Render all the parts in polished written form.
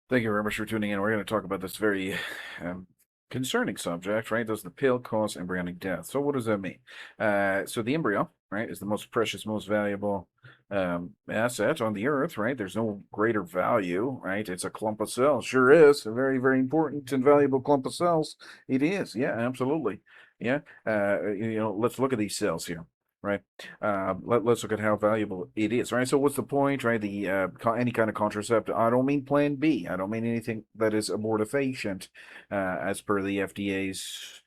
Thank you very much for tuning in. We're going to talk about this very um, concerning subject, right? Does the pill cause embryonic death? So, what does that mean? So, the embryo, right, is the most precious, most valuable asset on the earth, right? There's no greater value, right? It's a clump of cells. Sure is a very, very important and valuable clump of cells. It is. Yeah, absolutely. Yeah. Let's look at these cells here. Right. Let's look at how valuable it is. Right. So what's the point? Right. Any kind of contraceptive. I don't mean Plan B. I don't mean anything that is abortifacient, as per the FDA's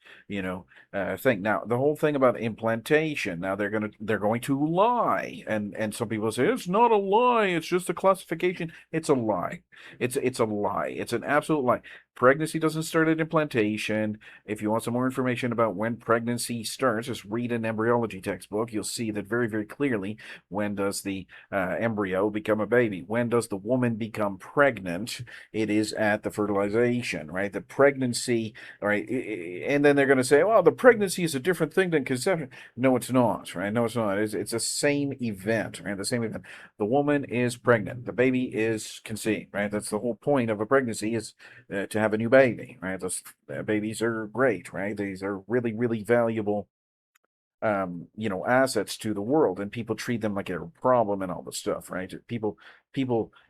thing. Now the whole thing about implantation. Now they're going to lie, and some people say it's not a lie. It's just a classification. It's a lie. It's a lie. It's an absolute lie. Pregnancy doesn't start at implantation. If you want some more information about when pregnancy starts, just read an embryology textbook. You'll see that very, very clearly. When does the embryo become a baby? When does the woman become pregnant? It is at the fertilization, right? The pregnancy, right? And then they're going to say, well, the pregnancy is a different thing than conception. No, it's not, right? No, it's not. It's the same event, right? The same event. The woman is pregnant. The baby is conceived, right? That's the whole point of a pregnancy is to have a new baby, right? Those babies are great, right? These are really, really valuable, assets to the world, and people treat them like a problem and all this stuff, right? People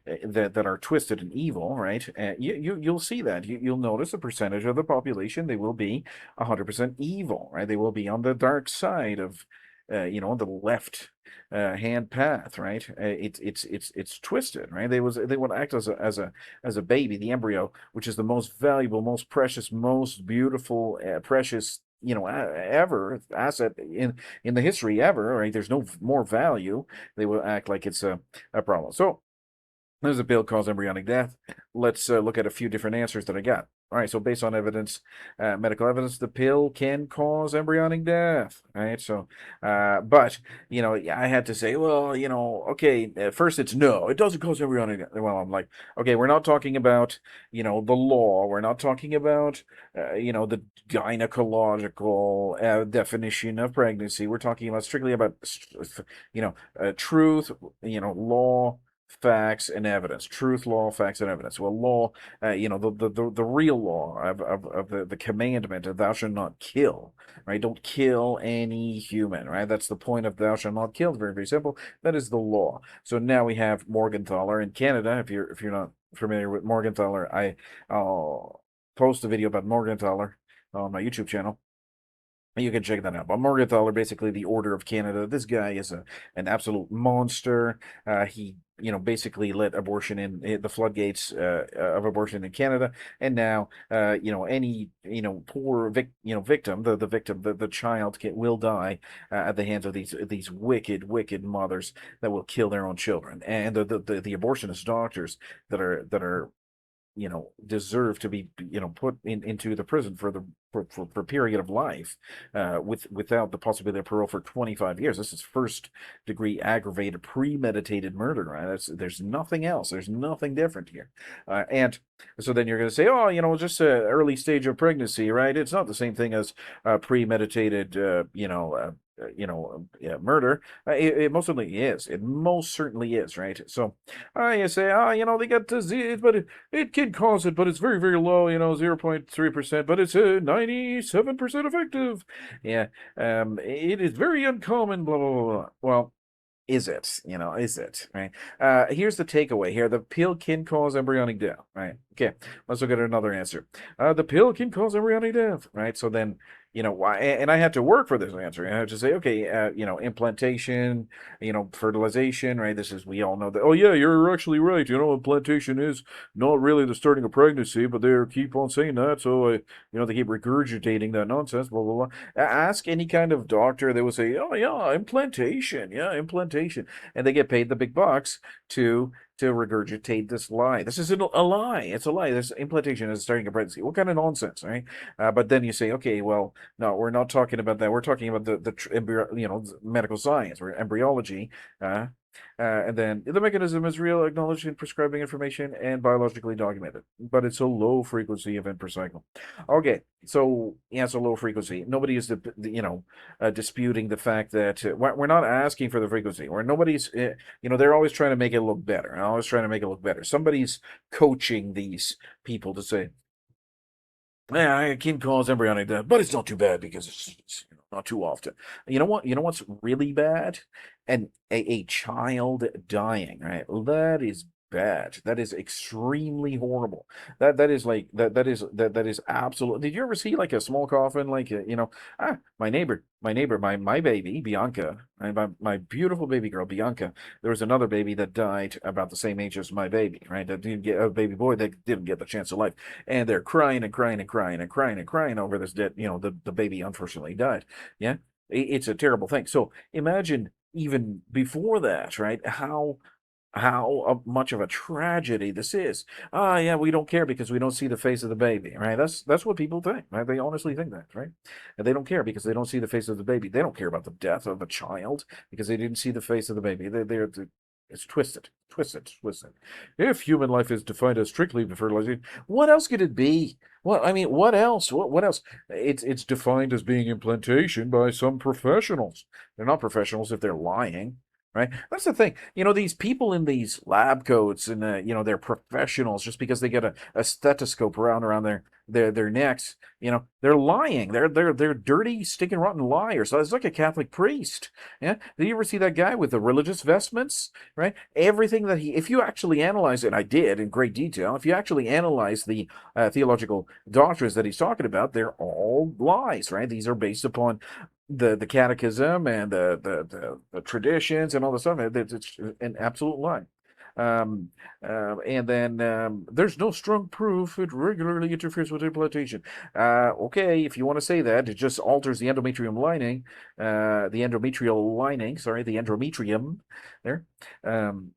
that are twisted and evil, right? You'll see that you'll notice a percentage of the population they will be 100% evil, right? They will be on the dark side of, the left hand path, right? It's twisted, right? They would act as a baby, the embryo, which is the most valuable, most precious, most beautiful, precious, ever asset in the history ever, right? There's no more value. They will act like it's a problem. So there's a bill called embryonic death. Let's look at a few different answers that I got. All right, so based on evidence, medical evidence, the pill can cause embryonic death. All right, so, but I had to say, well, okay, at first it's no, it doesn't cause embryonic death. Well, I'm like, okay, we're not talking about, the law. We're not talking about, the gynecological definition of pregnancy. We're talking about strictly about, truth, law, facts and evidence. Truth, law, facts and evidence. Well, law, the real law of the commandment of thou shalt not kill, right? Don't kill any human, right? That's the point of thou shalt not kill. It's very, very simple. That is the law. So now we have Morgenthaler in Canada. If you're not familiar with Morgenthaler, I'll post a video about Morgenthaler on my YouTube channel. You can check that out. But Morgenthaler, basically the Order of Canada. This guy is an absolute monster. He, basically let abortion in the floodgates of abortion in Canada, and now, any, poor victim, the victim, the child will die at the hands of these wicked, wicked mothers that will kill their own children, and the abortionist doctors that are deserve to be, put into the prison for a period of life, without the possibility of parole for 25 years. This is first degree aggravated premeditated murder, right? There's nothing else. There's nothing different here. And so then you're going to say, oh, just an early stage of pregnancy, right? It's not the same thing as premeditated, yeah, murder. It most certainly is. It most certainly is, right? So, you say, oh, they got disease, but it can cause it, but it's very, very low, 0.3%, but it's 97% effective. Yeah, it is very uncommon, blah, blah, blah, blah. Well, is it? Is it? Right? Here's the takeaway here. The pill can cause embryonic death, right? Okay, let's look at another answer. The pill can cause embryonic death, right? So then, why? And I had to work for this answer. I had to say, okay, implantation, fertilization, right? We all know that. Oh yeah, you're actually right. Implantation is not really the starting of pregnancy, but they keep on saying that, so they keep regurgitating that nonsense. Blah blah blah. Ask any kind of doctor, they will say, oh yeah, implantation, yeah, implantation, and they get paid the big bucks to regurgitate this lie. This isn't a lie. It's a lie. This implantation is starting a pregnancy. What kind of nonsense, right? But then you say, okay, well, no, we're not talking about that. We're talking about the medical science or embryology. And then the mechanism is real, acknowledged in prescribing information, and biologically documented, but it's a low frequency event per cycle. Okay, so yeah, it's a low frequency. Nobody is, disputing the fact that we're not asking for the frequency. Or nobody's, they're always trying to make it look better. Always trying to make it look better. Somebody's coaching these people to say, yeah, I can cause embryonic death, but it's not too bad because it's not too often. You know what? You know what's really bad? And a child dying, right? That is bad. That is extremely horrible. That is absolute. Did you ever see like a small coffin? Like my baby Bianca, my beautiful baby girl Bianca. There was another baby that died about the same age as my baby, right? That didn't get a baby boy that didn't get the chance of life, and they're crying and crying and crying and crying and crying over this dead, the baby unfortunately died. Yeah, it's a terrible thing. So imagine even before that, right? How much of a tragedy this is. Ah, yeah, we don't care because we don't see the face of the baby, right? That's what people think, right? They honestly think that, right? And they don't care because they don't see the face of the baby. They don't care about the death of a child because they didn't see the face of the baby. It's twisted, twisted, twisted. If human life is defined as strictly fertilization, what else could it be? Well, I mean, what else? What else? It's defined as being implantation by some professionals. They're not professionals if they're lying, right? That's the thing. These people in these lab coats and they're professionals just because they get a stethoscope around their necks. They're lying. They're dirty, stinking, rotten liars. So it's like a Catholic priest. Yeah. Did you ever see that guy with the religious vestments? Right. Everything that if you actually analyze it, I did in great detail. If you actually analyze the theological doctrines that he's talking about, they're all lies. Right. These are based upon the catechism and the traditions and all the stuff. It's an absolute lie. And then there's no strong proof it regularly interferes with implantation. Okay, if you want to say that, it just alters the endometrium lining, the endometrial lining, sorry, the endometrium there. Um,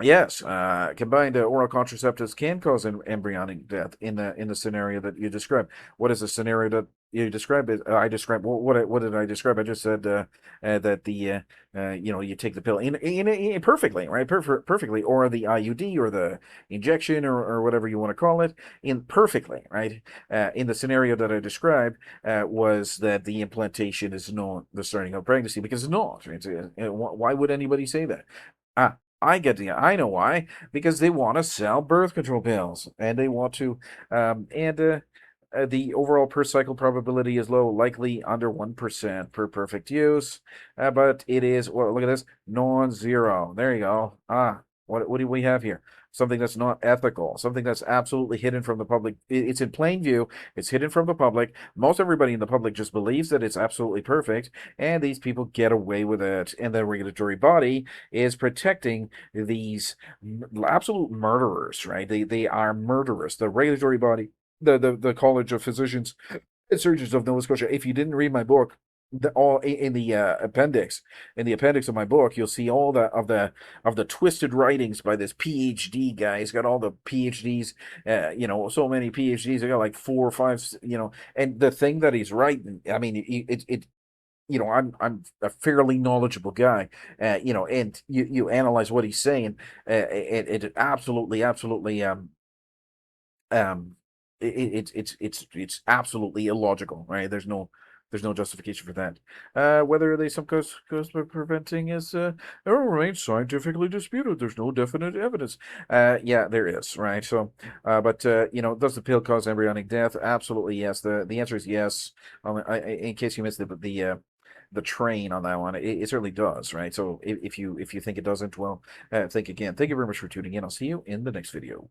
Yes, combined oral contraceptives can cause embryonic death in the scenario that you described. What is the scenario that you described? I described what did I describe? I just said that you take the pill in perfectly, right? Perfectly, or the IUD or the injection or whatever you want to call it, in perfectly, right? In the scenario that I described, was that the implantation is not the starting of pregnancy because it's not. Right? Why would anybody say that? I know why. Because they want to sell birth control pills and they want to, and the overall per cycle probability is low, likely under 1% per perfect use. But it is, well, look at this, non-zero. There you go. What do we have here? Something that's not ethical, something that's absolutely hidden from the public. It's in plain view, it's hidden from the public. Most everybody in the public just believes that it's absolutely perfect, and these people get away with it. And the regulatory body is protecting these absolute murderers, right? They are murderers. The regulatory body, the College of Physicians and Surgeons of Nova Scotia. If you didn't read my book, all in the appendix of my book, you'll see all the twisted writings by this PhD guy. He's got all the PhDs, so many PhDs. I got like 4 or 5, and the thing that he's writing, I mean, I'm a fairly knowledgeable guy, and you analyze what he's saying, it absolutely um it's absolutely illogical, right? There's no justification for that. Whether they some cause by preventing is remains scientifically disputed. There's no definite evidence. Yeah, there is, right? So, but does the pill cause embryonic death? Absolutely yes. The answer is yes. In case you missed the train on that one, it certainly does, right? So if you think it doesn't, well, think again. Thank you very much for tuning in. I'll see you in the next video.